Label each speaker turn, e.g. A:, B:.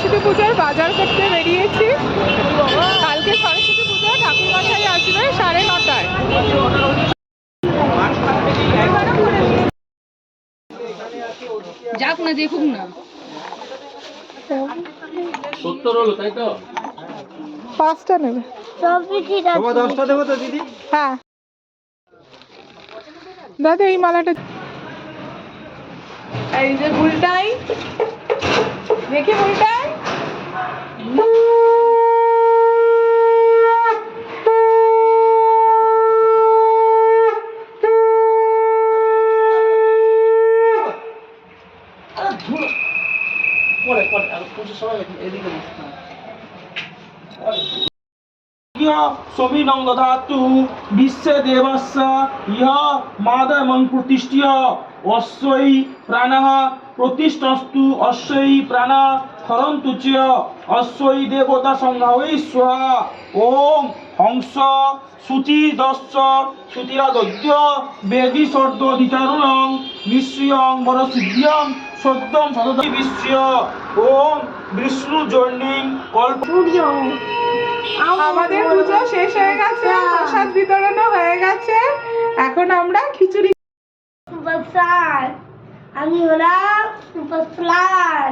A: সরস্বতী পুজোর বাজার করতে বেরিয়েছি। কালকে সরস্বতী পুজো, ঠাকুরমশাই আসবে 9:30টায়।
B: যাক না, দেখুক না।
C: 70 হলো তাই তো?
A: 5টা নেবে।
D: তোমার 10টা দেবো তো দিদি?
A: হ্যাঁ দাদা, এই মালাটা, এই যে উল্টাই, দেখি উল্টাই।
E: সবিনঙ্গধাতু বিশ্বে দেবস্য ইহ মাদমং প্রতিষ্ঠিয় অশ্বৈ প্রাণঃ প্রতিষ্ঠস্তু অশ্বৈ প্রাণা খরন্তু চ অশ্বৈ দেবতা সংঘাবৈ স্বাহা। ওম হংস সুচিদস্য সুতিরাদদ্য বেদি সর্দধিচারুণং নিশ্চয়ং বরসিদ্ধ্যং সদ্যং সততই বিশ্ব। ওম বিষ্ণু জন্যং কল্প।
A: আমাদের পুজো শেষ হয়ে গেছে, প্রসাদ বিতরণও হয়ে গেছে। এখন আমরা খিচুড়ি।
F: আমি হলাম সুপারস্টার।